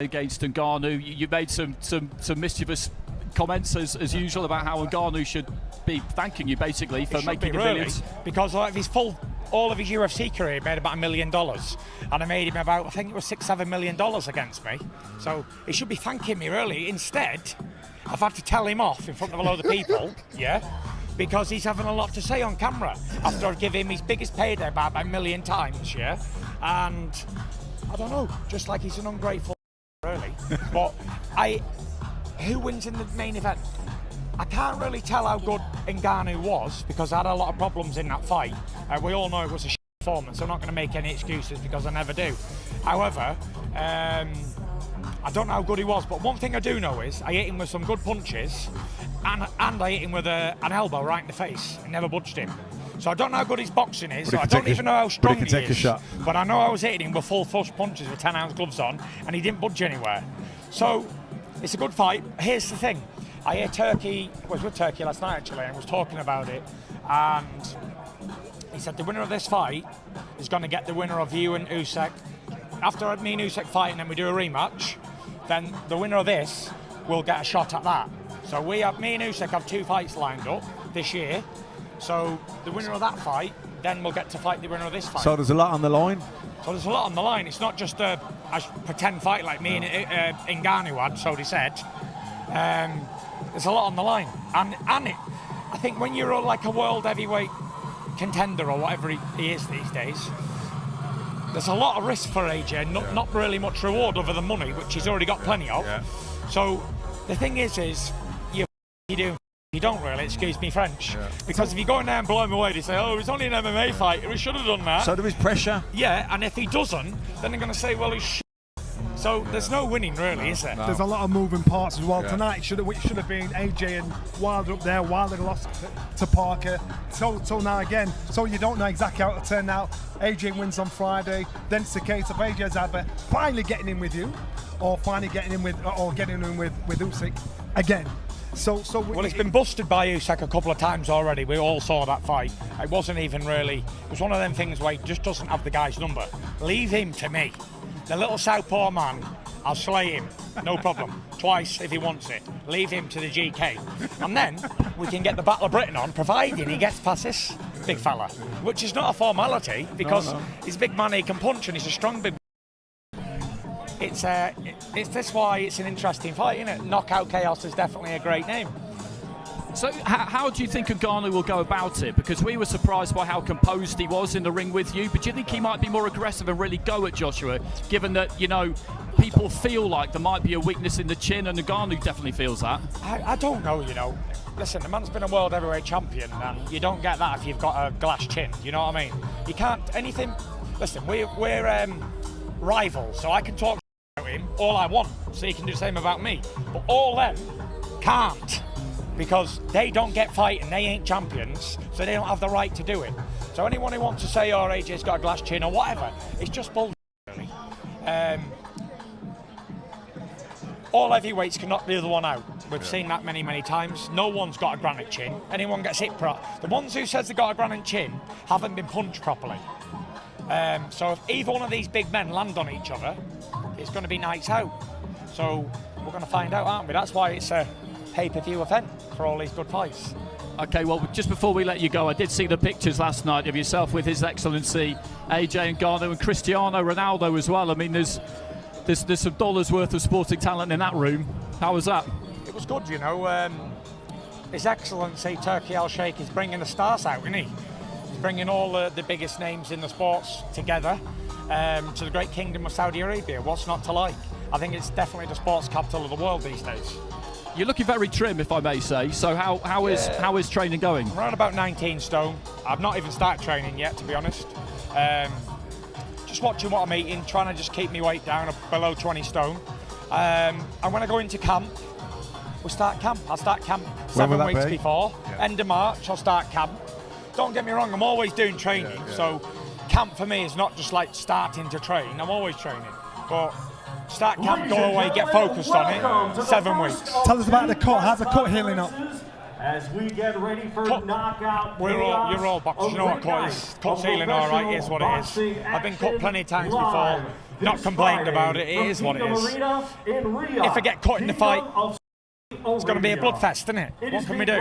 against Ngannou. You made some mischievous comments as usual about how Ngannou should be thanking you basically for making him millions. Because all of his UFC career he made about $1 million, and I made him about, I think it was $6-7 million against me. So he should be thanking me really. Instead, I've had to tell him off in front of a load of people, yeah, because he's having a lot to say on camera after I give him his biggest payday about $1 million times, yeah. And I don't know, just like he's an ungrateful really. But who wins in the main event? I can't really tell how good Ngannou was because I had a lot of problems in that fight. We all know it was a performance, so I'm not going to make any excuses because I never do. However, I don't know how good he was, but one thing I do know is I hit him with some good punches and I hit him with an elbow right in the face and never budged him. So I don't know how good his boxing is, so I don't even know how strong he is. But I know I was hitting him with full flush punches with 10-ounce gloves on and he didn't budge anywhere. So it's a good fight. Here's the thing. I was with Turkey last night actually and was talking about it, and he said the winner of this fight is going to get the winner of you and Usyk. After me and Usyk fight and then we do a rematch, then the winner of this will get a shot at that. So me and Usyk have 2 fights lined up this year. So the winner of that fight then will get to fight the winner of this fight. So there's a lot on the line? So there's a lot on the line. It's not just a pretend fight like me and Ngannou had, so they said. There's a lot on the line. And I think when you're like a world heavyweight contender or whatever he is these days, there's a lot of risk for AJ, not really much reward other than money, which he's already got plenty of. Yeah. So the thing is you don't really, excuse me French, because if you go in there and blow him away, they say, oh, it's only an MMA fight, we should have done that. So there is pressure. Yeah, and if he doesn't, then they're going to say, well, he's shit. So there's no winning really, is there? No. There's a lot of moving parts as well. Yeah. Tonight it should have been AJ and Wilder up there. Wilder lost to Parker. So now again, so you don't know exactly how it'll turn out. AJ wins on Friday. Then it's the case of AJ's either finally getting in with you, or finally getting in with Usyk again. Well, it's been busted by Usyk a couple of times already. We all saw that fight. It wasn't even really. It was one of them things where he just doesn't have the guy's number. Leave him to me. The little southpaw man, I'll slay him, no problem. Twice if he wants it. Leave him to the GK. And then we can get the Battle of Britain on, providing he gets past this big fella. Which is not a formality, because he's a big man, he can punch, and he's a strong big man. That's why it's an interesting fight, isn't it? Knockout Chaos is definitely a great name. So how do you think Ngannou will go about it? Because we were surprised by how composed he was in the ring with you, but do you think he might be more aggressive and really go at Joshua, given that, you know, people feel like there might be a weakness in the chin, and Ngannou definitely feels that? I don't know, you know. Listen, the man's been a world heavyweight champion, and you don't get that if you've got a glass chin, you know what I mean? You can't, anything, listen, we're rivals, so I can talk about him all I want, so he can do the same about me. But all them can't. Because they don't get fighting, they ain't champions, so they don't have the right to do it. So anyone who wants to say, oh, AJ's got a glass chin or whatever, it's just bullshit, really. All heavyweights can knock the other one out. We've seen that many, many times. No one's got a granite chin. Anyone gets hit the ones who says they got a granite chin haven't been punched properly. So if either one of these big men land on each other, it's going to be nights out. So we're going to find out, aren't we? That's why it's a pay-per-view event for all these good fights. Okay, well, just before we let you go, I did see the pictures last night of yourself with His Excellency AJ Ngannou and Cristiano Ronaldo as well. I mean, there's some dollars worth of sporting talent in that room. How was that? It was good, you know. His Excellency Turkey Al-Sheikh is bringing the stars out, isn't he? He's bringing all the biggest names in the sports together to the great kingdom of Saudi Arabia. What's not to like? I think it's definitely the sports capital of the world these days. You're looking very trim, if I may say. So how is training going? I'm around about 19 stone. I've not even started training yet, to be honest. Just watching what I'm eating, trying to just keep my weight down below 20 stone. And when I go into camp, we'll start camp. I'll start camp 7 weeks before. Yeah. End of March, I'll start camp. Don't get me wrong, I'm always doing training. So camp for me is not just like starting to train. I'm always training. But start camp, go away, get focused on it. 7 weeks. Tell us about the cut. How's the cut healing up? As we get ready for knockout, you're all boxers. You know what cut is. Cut's healing all right. Is what it is. I've been cut plenty of times before. not complaining about it. It is what it is. If I get caught in the fight, it's going to be a bloodfest, isn't it? What can we do?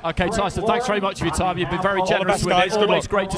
Okay, Tyson, thanks very much for your time. You've been very generous best, with guys. it. Good Always luck. great to see.